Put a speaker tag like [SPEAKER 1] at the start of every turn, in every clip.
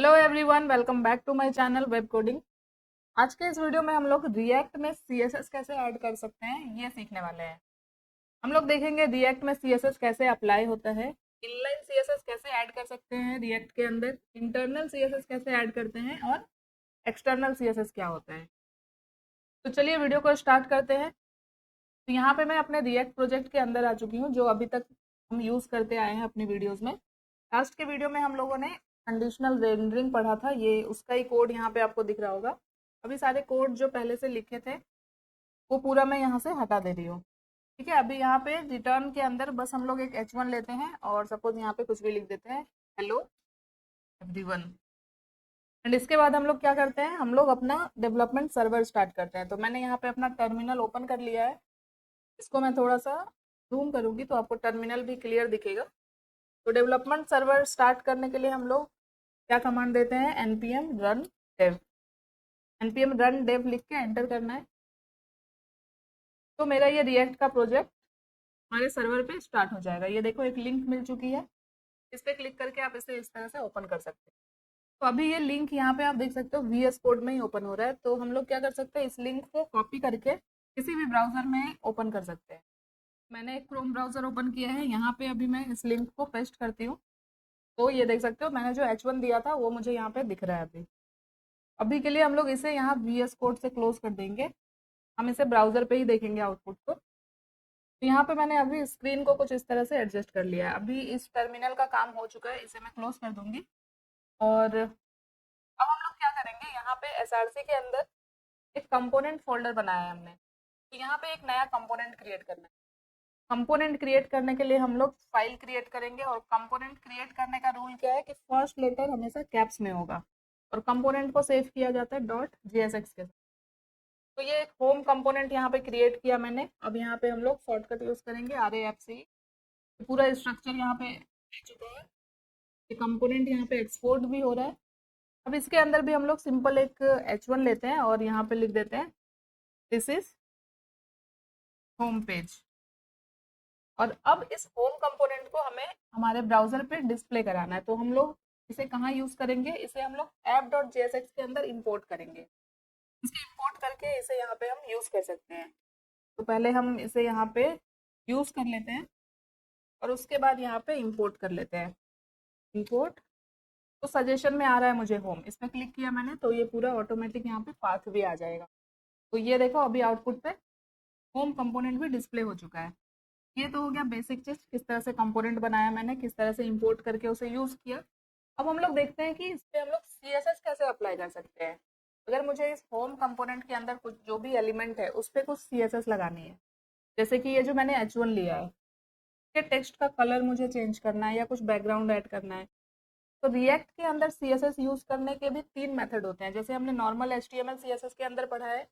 [SPEAKER 1] Hello everyone, welcome back to my channel web coding. आज के इस वीडियो में हम लोग रिएक्ट में सीएसएस कैसे ऐड कर सकते हैं ये सीखने वाले हैं। हम लोग देखेंगे रिएक्ट में सीएसएस कैसे अप्लाई होता है, इनलाइन सीएसएस कैसे ऐड कर सकते हैं रिएक्ट के अंदर, इंटरनल सीएसएस कैसे ऐड करते हैं और एक्सटर्नल सीएसएस क्या होता है। तो चलिए वीडियो को स्टार्ट करते हैं। तो यहाँ पे मैं अपने रिएक्ट प्रोजेक्ट के अंदर आ चुकी हूँ, जो अभी तक हम यूज़ करते आए हैं अपनी वीडियोज़ में। लास्ट के वीडियो में हम लोगों ने कंडीशनल रेंडरिंग पढ़ा था, ये उसका ही कोड यहाँ पे आपको दिख रहा होगा। अभी सारे कोड जो पहले से लिखे थे वो पूरा मैं यहाँ से हटा दे रही हूँ। ठीक है, अभी यहाँ पे रिटर्न के अंदर बस हम लोग एक H1 लेते हैं और सपोज यहाँ पे कुछ भी लिख देते हैं, हेलो एवरीवन। एंड इसके बाद हम लोग क्या करते हैं, हम लोग अपना डेवलपमेंट सर्वर स्टार्ट करते हैं। तो मैंने यहाँ पे अपना टर्मिनल ओपन कर लिया है। इसको मैं थोड़ा सा जूम करूँगी तो आपको टर्मिनल भी क्लियर दिखेगा। तो डेवलपमेंट सर्वर स्टार्ट करने के लिए हम लोग क्या कमांड देते हैं, npm run dev। npm run dev लिख के एंटर करना है। तो मेरा ये रिएक्ट का प्रोजेक्ट हमारे सर्वर पे स्टार्ट हो जाएगा। ये देखो एक लिंक मिल चुकी है, इस पर क्लिक करके आप इसे इस तरह से ओपन कर सकते हैं। तो अभी ये लिंक यहाँ पे आप देख सकते हो VS कोड में ही ओपन हो रहा है। तो हम लोग क्या कर सकते हैं, इस लिंक को कॉपी करके किसी भी ब्राउजर में ओपन कर सकते हैं। मैंने एक क्रोम ब्राउजर ओपन किया है, यहाँ पे अभी मैं इस लिंक को पेस्ट करती हूँ। तो ये देख सकते हो मैंने जो H1 दिया था वो मुझे यहाँ पे दिख रहा है। अभी अभी के लिए हम लोग इसे यहाँ VS कोड से क्लोज कर देंगे। हम इसे ब्राउजर पे ही देखेंगे आउटपुट को। तो यहाँ पे मैंने अभी स्क्रीन को कुछ इस तरह से एडजस्ट कर लिया है। अभी इस टर्मिनल का काम हो चुका है, इसे मैं क्लोज कर दूंगी। और अब हम लोग क्या करेंगे, यहाँ पे SRC के अंदर एक कंपोनेंट फोल्डर बनाया है हमने। तो यहाँ पे एक नया कंपोनेंट क्रिएट करना है। कंपोनेंट क्रिएट करने के लिए हम लोग फाइल क्रिएट करेंगे, और कंपोनेंट क्रिएट करने का रूल क्या है कि फर्स्ट लेटर हमेशा कैप्स में होगा, और कंपोनेंट को सेव किया जाता है .jsx के साथ। तो ये एक होम कंपोनेंट यहाँ पे क्रिएट किया मैंने। अब यहाँ पे हम लोग शॉर्टकट यूज करेंगे RAFC। पूरा स्ट्रक्चर यहाँ पे आ चुका है। ये कंपोनेंट यहाँ पे एक्सपोर्ट भी हो रहा है। अब इसके अंदर भी हम लोग सिंपल एक H1 लेते हैं और यहाँ पे लिख देते हैं दिस इज होम पेज। और अब इस होम कंपोनेंट को हमें हमारे ब्राउजर पे डिस्प्ले कराना है। तो हम लोग इसे कहाँ यूज करेंगे, इसे हम लोग app.jsx के अंदर इंपोर्ट करेंगे। इसे इंपोर्ट करके इसे यहाँ पे हम यूज कर सकते हैं। तो पहले हम इसे यहाँ पे यूज कर लेते हैं और उसके बाद यहाँ पे इंपोर्ट कर लेते हैं। इंपोर्ट, तो सजेशन में आ रहा है मुझे होम, इस पर क्लिक किया मैंने तो ये पूरा ऑटोमेटिक यहाँ पे पाथ भी आ जाएगा। तो ये देखो अभी आउटपुट पे होम कंपोनेंट भी डिस्प्ले हो चुका है। ये तो हो गया बेसिक चीज, किस तरह से कंपोनेंट बनाया मैंने, किस तरह से इंपोर्ट करके उसे यूज किया। अब हम लोग देखते हैं कि इस पे हम लोग CSS कैसे अप्लाई कर सकते हैं। अगर मुझे इस होम कंपोनेंट के अंदर कुछ जो भी एलिमेंट है उस पे कुछ CSS लगानी है, जैसे कि ये जो मैंने H1 लिया है, ये टेक्स्ट का कलर मुझे चेंज करना है या कुछ बैकग्राउंड ऐड करना है। तो रिएक्ट के अंदर CSS यूज करने के भी 3 मेथड होते हैं। जैसे हमने नॉर्मल HTML CSS के अंदर पढ़ा है,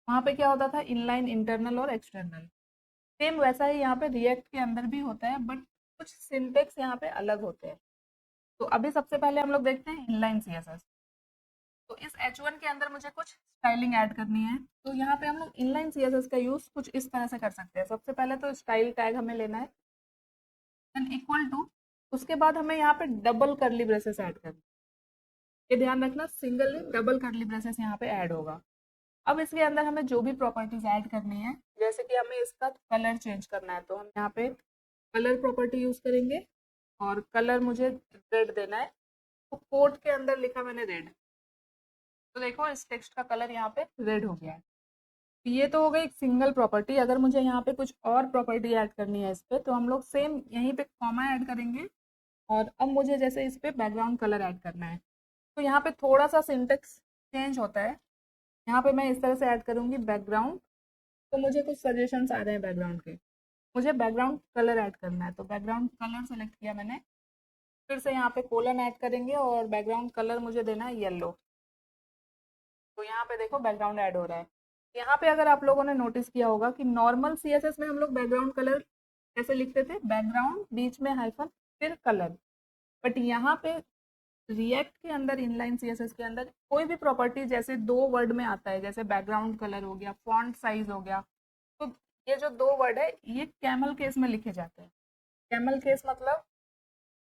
[SPEAKER 1] वहाँ पे क्या होता था, इनलाइन, इंटरनल और एक्सटर्नल। सेम वैसा ही यहाँ पे रिएक्ट के अंदर भी होता है, बट कुछ सिंटेक्स यहाँ पे अलग होते हैं। तो अभी सबसे पहले हम लोग देखते हैं इनलाइन CSS। तो इस H1 के अंदर मुझे कुछ स्टाइलिंग ऐड करनी है। तो यहाँ पे हम लोग इनलाइन CSS का यूज कुछ इस तरह से कर सकते हैं। सबसे पहले तो स्टाइल टैग हमें लेना है, देन इक्वल टू, उसके बाद हमें यहाँ पे डबल करली ब्रेसेस ऐड करना है। ये ध्यान रखना, सिंगल डबल करली ब्रेसेस यहाँ पे ऐड होगा। अब इसके अंदर हमें जो भी प्रॉपर्टीज ऐड करनी है, जैसे कि हमें इसका कलर चेंज करना है, तो हम यहाँ पे कलर प्रॉपर्टी यूज करेंगे और कलर मुझे रेड देना है। तो कोड के अंदर लिखा मैंने रेड। तो देखो इस टेक्स्ट का कलर यहाँ पे रेड हो गया है। तो ये तो हो गई एक सिंगल प्रॉपर्टी। अगर मुझे यहाँ पे कुछ और प्रॉपर्टी ऐड करनी है इस पे, तो हम लोग सेम यहीं पे कॉमा ऐड करेंगे। और अब मुझे जैसे इस पे बैकग्राउंड कलर ऐड करना है, तो यहाँ पे थोड़ा सा सिंटेक्स चेंज होता है। यहाँ पे मैं इस तरह से ऐड करूँगी बैकग्राउंड। तो मुझे कुछ सजेशंस आ रहे हैं बैकग्राउंड के, मुझे बैकग्राउंड कलर ऐड करना है। तो बैकग्राउंड कलर सेलेक्ट किया मैंने, फिर से यहाँ पे कोलन ऐड करेंगे और बैकग्राउंड कलर मुझे देना है येलो। तो यहाँ पे देखो बैकग्राउंड ऐड हो रहा है। यहाँ पे अगर आप लोगों ने नोटिस किया होगा कि नॉर्मल CSS में हम लोग बैकग्राउंड कलर कैसे लिखते थे, बैकग्राउंड बीच में हाइफन फिर कलर। बट यहाँ पे रिएक्ट के अंदर, इनलाइन CSS के अंदर कोई भी प्रॉपर्टी जैसे 2 वर्ड में आता है, जैसे बैकग्राउंड कलर हो गया, फॉन्ट साइज हो गया, तो ये जो 2 वर्ड है ये कैमल केस में लिखे जाते हैं। कैमल केस मतलब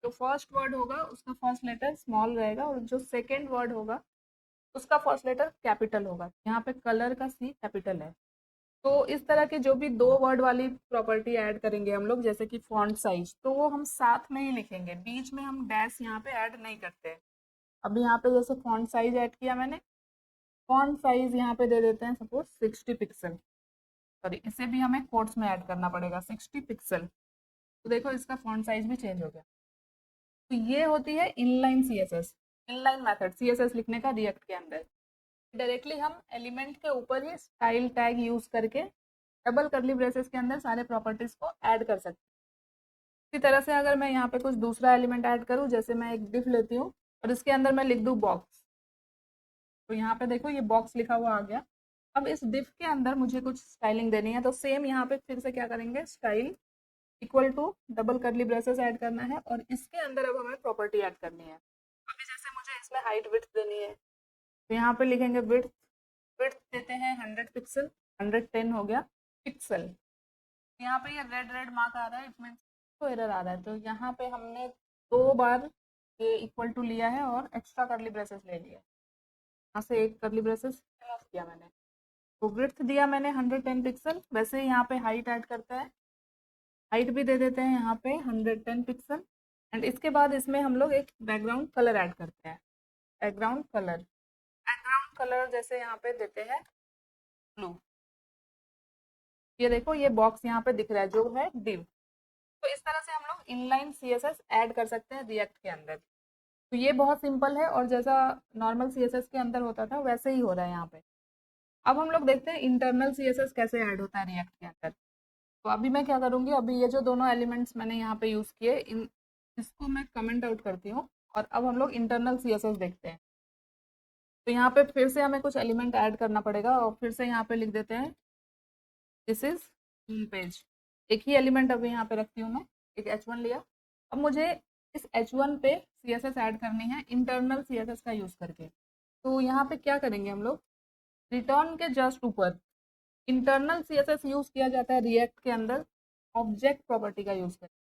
[SPEAKER 1] जो फर्स्ट वर्ड होगा उसका फर्स्ट लेटर स्मॉल रहेगा और जो सेकेंड वर्ड होगा उसका फर्स्ट लेटर कैपिटल होगा। यहाँ पे कलर का सी कैपिटल है। तो इस तरह के जो भी दो वर्ड वाली प्रॉपर्टी ऐड करेंगे हम लोग, जैसे कि फॉन्ट साइज, तो वो हम साथ में ही लिखेंगे, बीच में हम डैश यहाँ पे ऐड नहीं करते। अभी यहाँ पे जैसे फॉन्ट साइज ऐड किया मैंने, फॉन्ट साइज यहाँ पे दे देते हैं सपोज 60 पिक्सल। सॉरी, इसे भी हमें कोट्स में ऐड करना पड़ेगा, 60 पिक्सल। तो देखो इसका फॉन्ट साइज भी चेंज हो गया। तो ये होती है inline CSS, inline method CSS लिखने का रिएक्ट के अंदर। डायरेक्टली हम एलिमेंट के ऊपर ही स्टाइल टैग यूज करके डबल कर्ली ब्रेसेस के अंदर सारे प्रॉपर्टीज को ऐड कर सकते हैं। इसी तरह से अगर मैं यहाँ पे कुछ दूसरा एलिमेंट ऐड करूँ, जैसे मैं एक डिफ लेती हूँ और इसके अंदर मैं लिख दूँ बॉक्स, तो यहाँ पे देखो ये बॉक्स लिखा हुआ आ गया। अब इस डिफ के अंदर मुझे कुछ स्टाइलिंग देनी है, तो सेम यहाँ पे फिर से क्या करेंगे, style equal to double curly braces add करना है और इसके अंदर अब हमें प्रॉपर्टी ऐड करनी है। अभी जैसे मुझे इसमें हाइट विड्थ देनी है, तो यहाँ पे लिखेंगे विड्थ, विड्थ देते हैं 100 पिक्सल, 110 हो गया पिक्सल। यहाँ पे ये रेड रेड मार्क आ रहा है, इट मीन तो एरर आ रहा है। तो यहाँ पे हमने 2 बार ये इक्वल टू लिया है और एक्स्ट्रा कर्ली ब्रेसेस ले लिया, यहाँ से एक कर्ली ब्रेसेस रिमूव किया मैंने। तो विड्थ दिया मैंने 110 पिक्सल, वैसे ही यहाँ पे हाइट ऐड करते हैं, हाइट भी दे देते हैं यहाँ पे 110 पिक्सल। एंड इसके बाद इसमें हम लोग एक बैकग्राउंड कलर ऐड करते हैं, बैकग्राउंड कलर, बैकग्राउंड कलर जैसे यहाँ पे देते हैं ब्लू। ये देखो ये बॉक्स यहाँ पे दिख रहा है जो है div। तो इस तरह से हम लोग इनलाइन सीएसएस ऐड कर सकते हैं रिएक्ट के अंदर। तो ये बहुत सिंपल है और जैसा नॉर्मल सीएसएस के अंदर होता था वैसे ही हो रहा है यहाँ पे। अब हम लोग देखते हैं इंटरनल सीएसएस कैसे ऐड होता है रिएक्ट के अंदर। तो अभी मैं क्या करूँगी, अभी ये जो दोनों एलिमेंट्स मैंने यहाँ पे यूज़ किए, इन इसको मैं कमेंट आउट करती हूँ और अब हम लोग इंटरनल सीएसएस देखते हैं। तो यहाँ पे फिर से हमें कुछ एलिमेंट ऐड करना पड़ेगा और फिर से यहाँ पे लिख देते हैं दिस इज होम पेज। एक ही एलिमेंट अभी यहाँ पे रखती हूँ मैं, एक H1 लिया। अब मुझे इस H1 पे CSS ऐड करनी है इंटरनल CSS का यूज़ करके। तो यहाँ पे क्या करेंगे हम लोग, रिटर्न के जस्ट ऊपर इंटरनल CSS यूज़ किया जाता है रिएक्ट के अंदर ऑब्जेक्ट प्रॉपर्टी का यूज़ करके।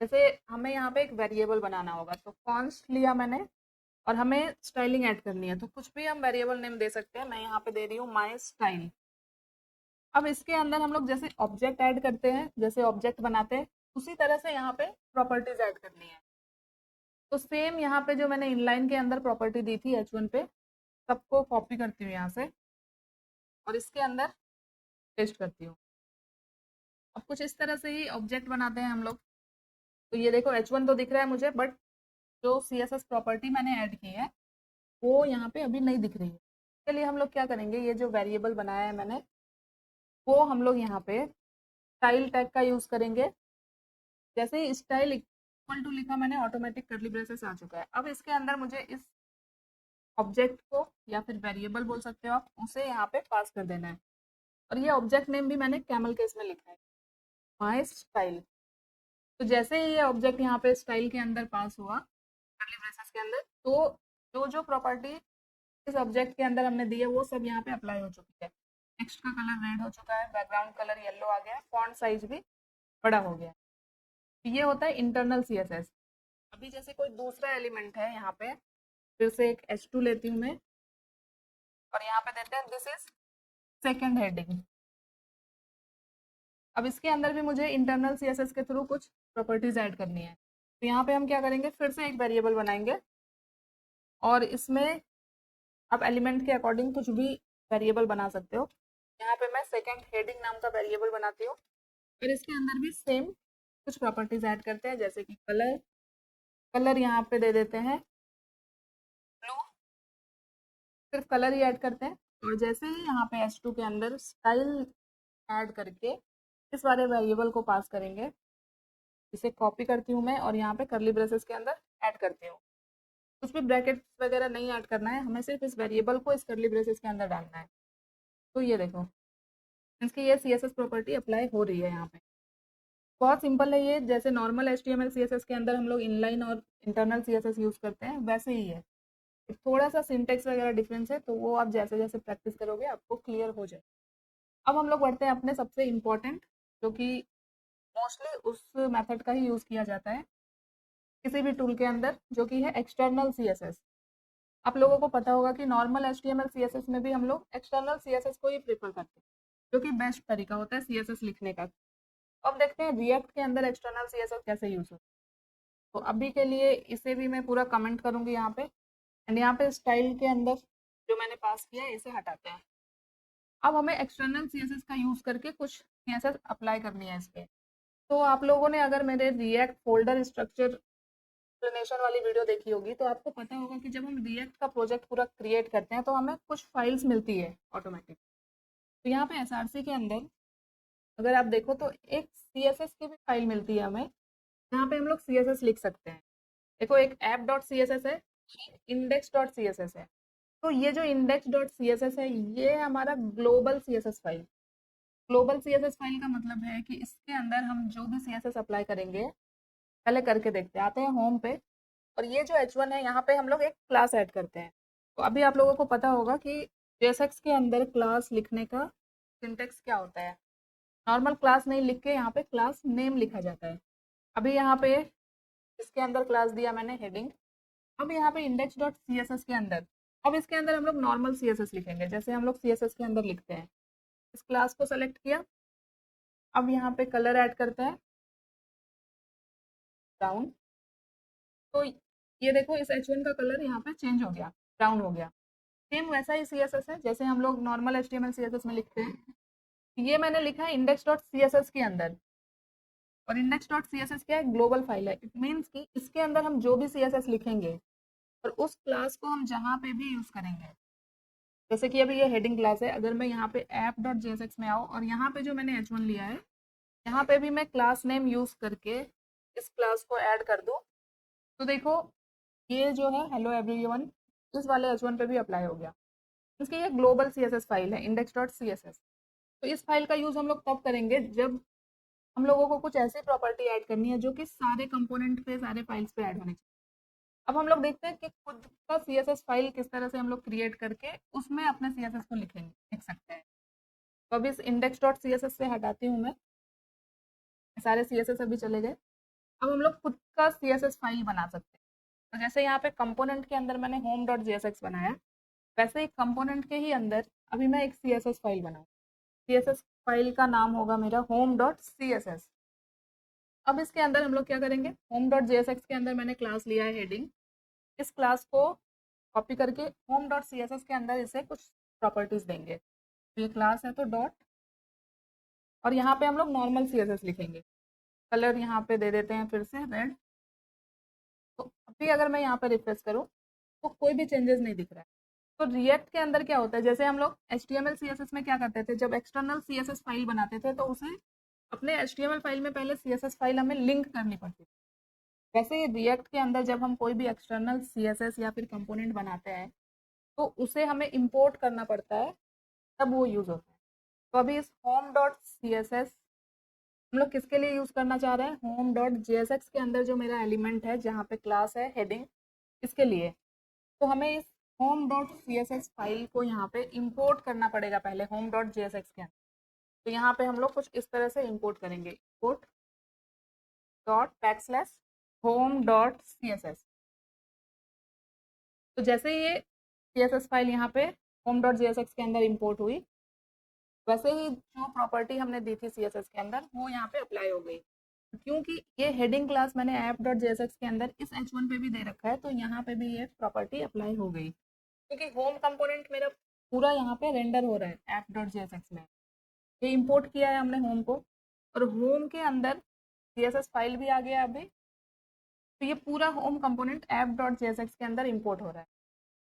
[SPEAKER 1] जैसे हमें यहाँ पे एक वेरिएबल बनाना होगा, तो कॉन्स्ट लिया मैंने और हमें स्टाइलिंग ऐड करनी है, तो कुछ भी हम वेरिएबल नेम दे सकते हैं। मैं यहाँ पे दे रही हूँ माई स्टाइल। अब इसके अंदर हम लोग जैसे ऑब्जेक्ट ऐड करते हैं, जैसे ऑब्जेक्ट बनाते हैं, उसी तरह से यहाँ पे प्रॉपर्टीज ऐड करनी है। तो सेम यहाँ पे जो मैंने इनलाइन के अंदर प्रॉपर्टी दी थी H1 पे, सबको कॉपी करती हूँ यहाँ से और इसके अंदर पेस्ट करती हूँ। अब कुछ इस तरह से ही ऑब्जेक्ट बनाते हैं हम लोग। तो ये देखो H1 तो दिख रहा है मुझे, बट जो CSS प्रॉपर्टी मैंने ऐड की है वो यहाँ पे अभी नहीं दिख रही है। इसके लिए हम लोग क्या करेंगे, ये जो वेरिएबल बनाया है मैंने, वो हम लोग यहाँ पे स्टाइल टैग का यूज़ करेंगे। जैसे ही स्टाइल इक्वल टू लिखा मैंने, ऑटोमेटिक कर्ली ब्रेसेस आ चुका है। अब इसके अंदर मुझे इस ऑब्जेक्ट को या फिर वेरिएबल बोल सकते हो आप, उसे यहाँ पे पास कर देना है। और ये ऑब्जेक्ट नेम भी मैंने कैमल केस में लिखा है, माई स्टाइल। तो जैसे ही ये ऑब्जेक्ट यहाँ पे स्टाइल के अंदर पास हुआ कर्ली ब्रेसेस के अंदर, तो जो जो प्रॉपर्टी इस ऑब्जेक्ट के अंदर हमने दी है वो सब यहाँ पे अप्लाई हो चुकी है। टेक्स्ट का कलर रेड हो चुका है, बैकग्राउंड कलर येलो आ गया है, फॉन्ट साइज भी बड़ा हो गया है। तो ये होता है इंटरनल CSS। अभी जैसे कोई दूसरा एलिमेंट है यहाँ पे, फिर से एक H2 लेती हूँ मैं और यहाँ पे देते हैं दिस इज सेकेंड हेडिंग। अब इसके अंदर भी मुझे इंटरनल CSS के थ्रू कुछ प्रॉपर्टीज ऐड करनी है। तो यहाँ पे हम क्या करेंगे, फिर से एक वेरिएबल बनाएंगे और इसमें आप एलिमेंट के अकॉर्डिंग कुछ भी वेरिएबल बना सकते हो। यहाँ पे मैं सेकेंड हेडिंग नाम का वेरिएबल बनाती हूँ और इसके अंदर भी सेम कुछ प्रॉपर्टीज ऐड करते हैं, जैसे कि कलर, कलर यहाँ पे दे देते हैं ब्लू, सिर्फ कलर ही ऐड करते हैं। और जैसे ही यहाँ पे H2 के अंदर स्टाइल ऐड करके इस वाले वेरिएबल को पास करेंगे, इसे कॉपी करती हूँ मैं और यहाँ पे कर्ली ब्रेसेस के अंदर ऐड करती हूँ। कुछ भी ब्रैकेट वगैरह नहीं ऐड करना है, हमें सिर्फ इस वेरिएबल को इस कर्ली ब्रेसेस के अंदर डालना है। तो ये देखो इसकी ये CSS प्रॉपर्टी अप्लाई हो रही है यहाँ पे। बहुत सिंपल है ये, जैसे नॉर्मल HTML CSS के अंदर हम लोग इनलाइन और इंटरनल CSS यूज़ करते हैं वैसे ही है। थोड़ा सा सिंटेक्स वगैरह डिफरेंस है, तो वो आप जैसे जैसे प्रैक्टिस करोगे आपको क्लियर हो जाए। अब हम लोग बढ़ते हैं अपने सबसे इम्पोर्टेंट, जो कि मोस्टली उस मेथड का ही यूज़ किया जाता है, किसी भी टूल के अंदर, जो कि है एक्सटर्नल CSS। आप लोगों को पता होगा कि नॉर्मल HTML CSS में भी हम लोग एक्सटर्नल CSS को ही प्रेफर करते हैं, जो कि बेस्ट तरीका होता है CSS लिखने का। अब देखते हैं रिएक्ट के अंदर एक्सटर्नल CSS कैसे यूज होता है। तो अभी के लिए इसे भी मैं पूरा कमेंट करूंगी यहाँ पे, एंड यहाँ पे स्टाइल के अंदर जो मैंने पास किया है इसे हटाते हैं। अब हमें एक्सटर्नल CSS का यूज करके कुछ CSS अप्लाई करनी है इस पे। तो आप लोगों ने अगर मेरे रिएक्ट फोल्डर स्ट्रक्चर एक्सप्लेनेशन वाली वीडियो देखी होगी तो आपको पता होगा कि जब हम रिएक्ट का प्रोजेक्ट पूरा क्रिएट करते हैं तो हमें कुछ फाइल्स मिलती है ऑटोमेटिक। तो यहाँ पे SRC के अंदर अगर आप देखो तो एक CSS की भी फाइल मिलती है हमें, जहाँ पे हम लोग CSS लिख सकते हैं। देखो एक app.css है, index.css है। तो ये जो index.css है ये हमारा global CSS file. Global CSS file का मतलब है कि इसके अंदर हम जो भी CSS अप्लाई करेंगे, पहले करके देखते हैं। आते हैं होम पे, और ये जो H1 है यहाँ पे हम लोग एक क्लास ऐड करते हैं। तो अभी आप लोगों को पता होगा कि JSX के अंदर क्लास लिखने का सिंटेक्स क्या होता है। नॉर्मल क्लास नहीं लिख के यहाँ पे क्लास नेम लिखा जाता है। अभी यहाँ पे इसके अंदर क्लास दिया मैंने हेडिंग। अब यहाँ पे index.css के अंदर, अब इसके अंदर हम लोग नॉर्मल CSS लिखेंगे जैसे हम लोग CSS के अंदर लिखते हैं। इस क्लास को सेलेक्ट किया, अब यहाँ पे कलर ऐड करते हैं ब्राउन। तो ये देखो इस H1 का कलर यहाँ पे चेंज हो गया, ब्राउन हो गया। सेम वैसा ही CSS है जैसे हम लोग नॉर्मल HTML CSS में लिखते हैं। ये मैंने लिखा है index.css के अंदर, और index.css क्या है, ग्लोबल फाइल है। इट मीन्स कि इसके अंदर हम जो भी CSS लिखेंगे और उस क्लास को हम जहाँ पे भी यूज करेंगे, जैसे कि अभी ये हेडिंग क्लास है, अगर मैं यहाँ पे app.jsx में आऊँ और यहाँ पे जो मैंने H1 लिया है यहाँ पे भी मैं क्लास नेम यूज करके इस क्लास को ऐड कर दूँ, तो देखो ये जो है हेलो एवरीवन इस वाले H1 पे भी अप्लाई हो गया। इसकी ये ग्लोबल CSS फाइल है index.css। तो इस फाइल का यूज हम लोग तब करेंगे जब हम लोगों को कुछ ऐसी प्रॉपर्टी ऐड करनी है जो कि सारे कंपोनेंट पे, सारे फाइल्स पे ऐड होनी चाहिए। अब हम लोग देखते हैं कि खुद का CSS फाइल किस तरह से हम लोग क्रिएट करके उसमें अपने CSS को लिख सकते हैं। तो अभी इस index.css से हटाती हूँ मैं, सारे CSS अभी चले गए। अब हम लोग खुद का CSS फाइल बना सकते हैं। तो जैसे यहाँ पे कंपोनेंट के अंदर मैंने home.jsx बनाया, वैसे ही कंपोनेंट के ही अंदर अभी मैं एक CSS फाइल बनाऊँ। CSS फाइल का नाम होगा मेरा home.css। अब इसके अंदर हम लोग क्या करेंगे, home.jsx के अंदर मैंने क्लास लिया है हेडिंग। इस क्लास को कॉपी करके home.css के अंदर इसे कुछ प्रॉपर्टीज देंगे। तो ये क्लास है तो डॉट, और यहाँ पे हम लोग नॉर्मल CSS लिखेंगे। कलर यहाँ पे दे देते हैं फिर से रेड। तो अभी अगर मैं यहाँ पे रिफ्रेश करूँ तो कोई भी चेंजेस नहीं दिख रहा है। तो रिएक्ट के अंदर क्या होता है, जैसे हम लोग HTML CSS में क्या करते थे, जब एक्सटर्नल CSS फाइल बनाते थे तो उसे अपने HTML फाइल में पहले CSS फाइल हमें लिंक करनी पड़ती थी। वैसे ही रिएक्ट के अंदर जब हम कोई भी एक्सटर्नल CSS या फिर कंपोनेंट बनाते हैं तो उसे हमें इंपोर्ट करना पड़ता है, तब वो यूज़ होता है। तो अभी इस home.css हम लोग किसके लिए यूज़ करना चाह रहे हैं, home.jsx के अंदर जो मेरा एलिमेंट है जहाँ पे क्लास है हेडिंग, इसके लिए। तो हमें इस home.css फाइल को यहाँ पे इंपोर्ट करना पड़ेगा पहले home.jsx के अंदर। तो यहाँ पे हम लोग कुछ इस तरह से इंपोर्ट करेंगे, इंपोर्ट डॉट बैकस्लैश home.css। तो जैसे ही ये CSS फाइल यहाँ पे home.jsx के अंदर इंपोर्ट हुई, वैसे ही जो प्रॉपर्टी हमने दी थी CSS के अंदर वो यहाँ पे अप्लाई हो गई। क्योंकि ये हेडिंग क्लास मैंने app.jsx के अंदर इस H1 पे भी दे रखा है तो यहाँ पे भी ये प्रॉपर्टी अप्लाई हो गई, क्योंकि होम कंपोनेंट मेरा पूरा यहाँ पे रेंडर हो रहा है app.jsx में। ये इंपोर्ट किया है हमने होम को, और होम के अंदर CSS फाइल भी आ गया अभी। तो ये पूरा होम कंपोनेंट app.jsx के अंदर इंपोर्ट हो रहा है।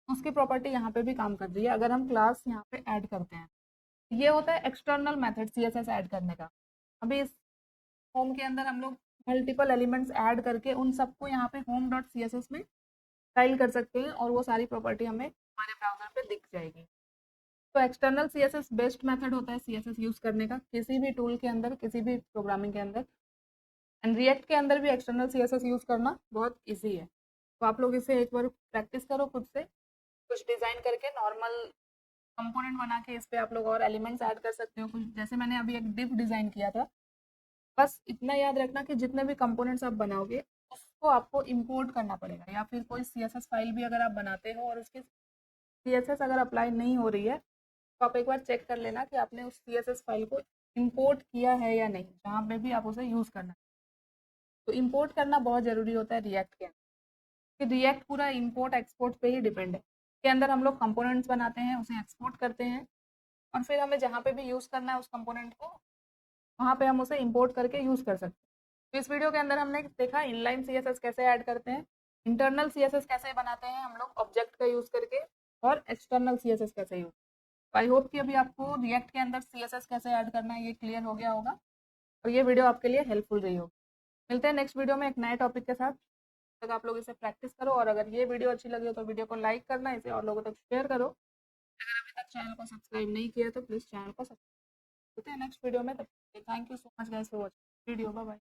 [SPEAKER 1] उसकी प्रॉपर्टी यहाँ पे भी काम कर रही है अगर हम क्लास यहाँ पे ऐड करते हैं। ये होता है एक्सटर्नल मेथड CSS ऐड करने का। अभी इस होम के अंदर हम लोग मल्टीपल एलिमेंट्स ऐड करके उन सबको यहाँ पे home.css में स्टाइल कर सकते हैं और वो सारी प्रॉपर्टी हमें हमारे ब्राउजर पे दिख जाएगी। तो एक्सटर्नल CSS बेस्ट मेथड होता है CSS यूज़ करने का किसी भी टूल के अंदर, किसी भी प्रोग्रामिंग के अंदर। एंड रिएक्ट के अंदर भी एक्सटर्नल CSS यूज़ करना बहुत ईजी है। तो आप लोग इसे एक बार प्रैक्टिस करो खुद से, कुछ डिज़ाइन करके नॉर्मल कंपोनेंट बना के इस पे आप लोग और एलिमेंट्स ऐड कर सकते हो। कुछ जैसे मैंने अभी एक डिव डिज़ाइन किया था। बस इतना याद रखना कि जितने भी कंपोनेंट्स आप बनाओगे को आपको इंपोर्ट करना पड़ेगा, या फिर कोई CSS फाइल भी अगर आप बनाते हो और उसकी CSS अगर अप्लाई नहीं हो रही है तो आप एक बार चेक कर लेना कि आपने उस CSS फाइल को इंपोर्ट किया है या नहीं, जहाँ पे भी आप उसे यूज़ करना। तो इंपोर्ट करना बहुत ज़रूरी होता है रिएक्ट के अंदर, कि रिएक्ट पूरा इंपोर्ट एक्सपोर्ट पे ही डिपेंड है। के अंदर हम लोग कंपोनेंट्स बनाते हैं, उसे एक्सपोर्ट करते हैं, और फिर हमें जहाँ पे भी यूज़ करना है उस कंपोनेंट को, वहाँ पे हम उसे इंपोर्ट करके यूज़ कर सकते हैं। तो इस वीडियो के अंदर हमने देखा इनलाइन CSS कैसे ऐड करते हैं, इंटरनल CSS कैसे बनाते हैं हम लोग ऑब्जेक्ट का यूज़ करके, और एक्सटर्नल CSS कैसे यूज़। आई होप कि अभी आपको रिएक्ट के अंदर CSS कैसे ऐड करना है ये क्लियर हो गया होगा, और ये वीडियो आपके लिए हेल्पफुल रही होगी। मिलते हैं नेक्स्ट वीडियो में एक नए टॉपिक के साथ। तक आप लोग इसे प्रैक्टिस करो, और अगर ये वीडियो अच्छी लगी हो तो वीडियो को लाइक करना, इसे और लोगों तक शेयर करो। अगर अभी तक चैनल को सब्सक्राइब नहीं किया तो प्लीज़ चैनल को सब्सक्राइब। मिलते हैं नेक्स्ट वीडियो में, तब thank you so much guys for watching video. Bye bye.